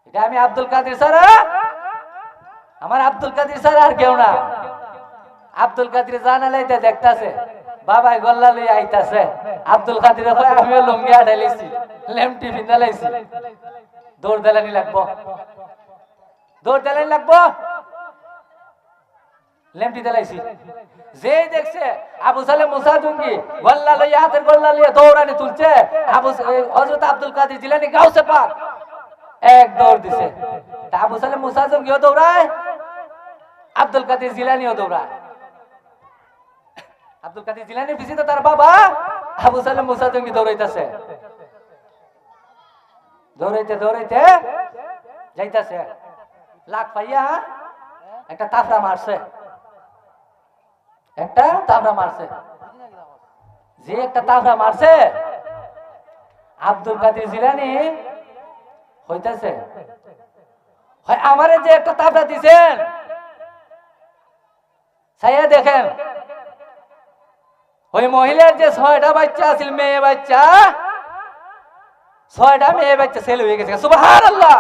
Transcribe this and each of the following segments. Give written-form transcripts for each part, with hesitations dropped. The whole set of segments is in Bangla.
এটা আমি আব্দুল কাদের ছাড়া, আমার আব্দুল কাদের ছাড়া আর কেউ না। আব্দুল কাদের জানালাইতে দেখতাছে বাবাই গল্লা লই আইতাছে, আব্দুল কাদের কয় আমিও লুঙ্গি আড়াইছি, লেমটি ফিনালাইছি, দৌড় দেলানি লাগবো, দৌড় দেলানি লাগবো, লেমটি দেলাইছি। যে দেখছে আবু সালেম মুসা জঙ্গি গল্লা লইয়া হাতের গল্লা লইয়া দৌড়ানি তুলছে, হযরত আব্দুল কাদের জিলানী গাউসে পাক এক দৌড় দিছে। তা আবু সালেম মুসা জঙ্গিও দৌড়ায়, আব্দুল কাদের জিলানীও দৌড়ায়। আব্দুল কাদের জিলানীর পিছনে তার বাবা আবু সালেম মুসা জঙ্গি দৌড়াইতেছে, দৌড়াইতে দৌড়াইতে যাইতেছে, লাখ পাইয়া একটা তাফরা মারছে, একটা তাফরা মারছে। যে একটা তাফরা মারছে আব্দুল কাদের জিলানী হইতাছে, হয় আমারে যে একটা তাফরা দিছেন ছাইয়া দেখেন, ওই মহিলার যে 6টা বাচ্চা আছিল, মেয়ে বাচ্চা, 6টা মেয়ে বাচ্চা ছেলে হয়ে গেছে। সুবহানাল্লাহ,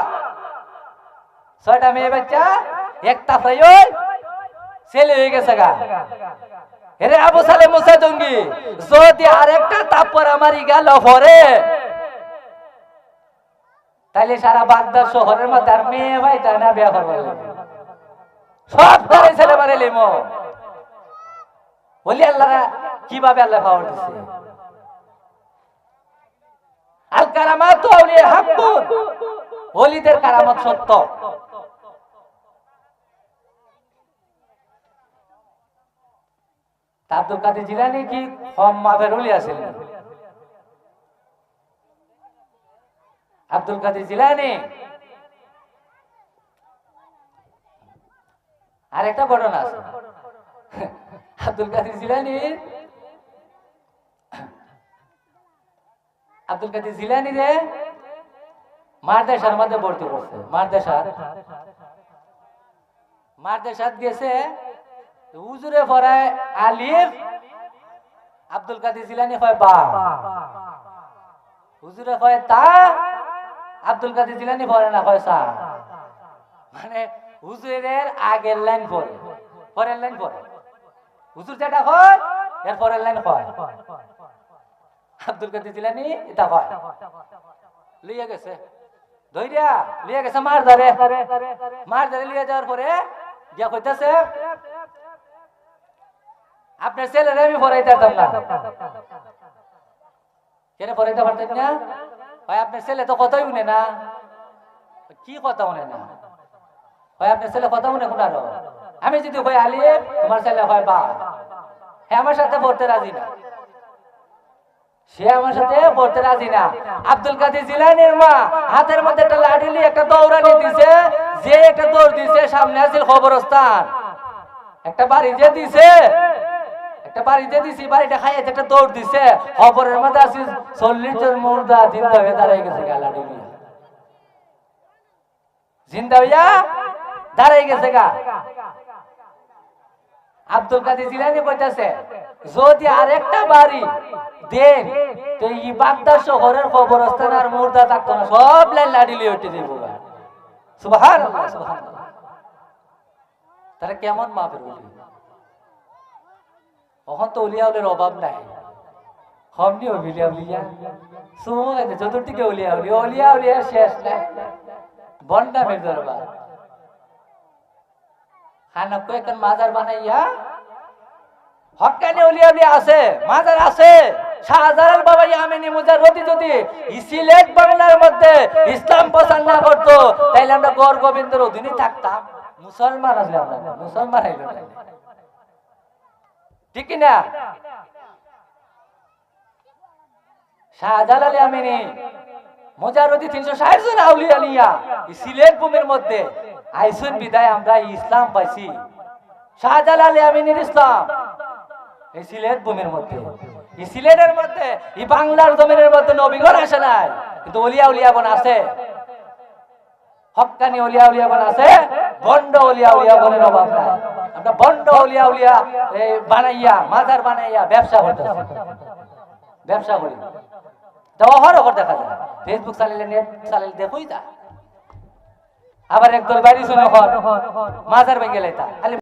6টা মেয়ে বাচ্চা এক তাফরাই ওই ছেলে হয়ে গেছে গা। এরে আবু সালেম মুসা জঙ্গি যদি আরেকটা তাপর আমারই গেল পরে, তাইলে সারা বাগদাদ শহরের মধ্যে আর মেয়ে ভাই তাই না বিয়া করবো, সব ধরে ছেলে মারে লিমো। বলি আল্লাহ কিভাবে আল্লাহ পাওয়ার দিচ্ছে। আল কারামাতু আউলিয়া হাক্কুন, ওলিদের কারামত সত্য। আব্দুল কাদের জিলানী কি কম মাপের ওলি আছিলেন? আব্দুল কাদের জিলানী আরেকটা ঘটনা আছে। আব্দুল কাদের জিলানী, আব্দুল কাদের জিলানী রে মারদেশার মধ্যে ভর্তি করছে। মারদেশাত গেছে, হুজুরে পড়ায় আলিফ, আব্দুল কাদের জিলানী হয় বা, হুজুরে হয় তা, আব্দুল কাদের জিলানী পড়ে না, হয় সা। মানে হুজুরের আগের লাইন পড়ে, পরের লাইন পড়ে, হুজুর যেটা হয় এর পরের লাইন হয়। আব্দুল কাদের জিলানী এটা হয়, লইয়া গেছে ধইরা, লইয়া গেছে মারদারে, মারদারে লইয়া যাওয়ার পরে গিয়া কইতাছে আপনার ছেলেরে আমি পড়াইতে পারতাম না। কেন পড়াইতে পারতেন না? ভাই আপনার ছেলে তো কথাই শুনে না। কি কথা শুনে না? ভাই আপনার ছেলে কথা শুনে শোনালো। আমি যদি কই আলিফ, তোমার ছেলে হয় বা, হ্যাঁ আমার সাথে পড়তে রাজি না, সে আমার সাথে পড়তে রাজি না। আব্দুল কাদের জিলানীর মা হাতের মধ্যে একটা লাঠি নিয়ে একটা দৌড়ানি দিছে, যে একটা দৌড় দিছে সামনে আছিল কবরস্থান, একটা বাড়ি যে দিছে, একটা বাড়িতে দিছি, বাড়িটা খাইয়ে একটা দৌড় দিছে, খবরের মধ্যে আছে 40 জন মুর্দা জিন্দা হয়ে দাঁড়াই গেছে, লাঠি নিয়ে জিন্দা হইয়া দাঁড়াই গেছে গা। আব্দুল কাদের জিলানী কইতাছে যদি আরেকটা বাড়ি দেন তো এই বাগদাদ শহরের কবরস্থান আর মুর্দা থাকতো না, সব লাইন লাঠি লিয়ে উঠে দিব। সুবহানাল্লাহ, সুবহানাল্লাহ। তারা কেমন মাপের বলি? তখন তো উলিয়াউলের অভাব নাই, হমনি উলিয়া উলিয়া সুমো গেছে চতুর্দিকে উলিয়া উলিয়া, উলিয়া উলিয়া শেষ নাই, বন্ডামের দরবার। খানা কয়েকজন মাজার বানাইয়া হক্কানি উলিয়া উলিয়া আছে, মাজার আছে। শাহজালাল বাবা ইয়ামিনী মুজাররদি যদি সিলেট বাংলার মধ্যে ইসলাম প্রচার না করতো তাইলে আমরা গড় গোবিন্দের অধীনে থাকতাম। মুসলমান আসলে আমরা, মুসলমান হইল না, ঠিক না? শাহজালাল ইয়ামিনী মুজাররদি 360 জন আউলিয়া নিয়া সিলেট ভূমির মধ্যে আইসুন বিদায় আমরা ইসলাম পাইছি। শাহজালাল ইয়ামিনীর ইসলাম এই সিলেট ভূমির মধ্যে, এই সিলেটের মধ্যে, এই বাংলার জমিনের মধ্যে নবীগণ আসে নাই, কিন্তু ওলিয়া উলিয়াগণ আছে, হক্কানি ওলিয়া উলিয়াগণ আছে, বন্ড ওলিয়া উলিয়াগণের অভাব নাই। আমরা বন্ড ওলিয়া উলিয়া বানাইয়া মাজার বানাইয়া ব্যবসা করতেছি, ব্যবসা করি। অহরহ দেখা যায়, ফেসবুক চালাইলে, নেট চালাইলে দেখুই যায় আবার একদল বাইরে শুনে মাজার ভেঙে লাইতা খালি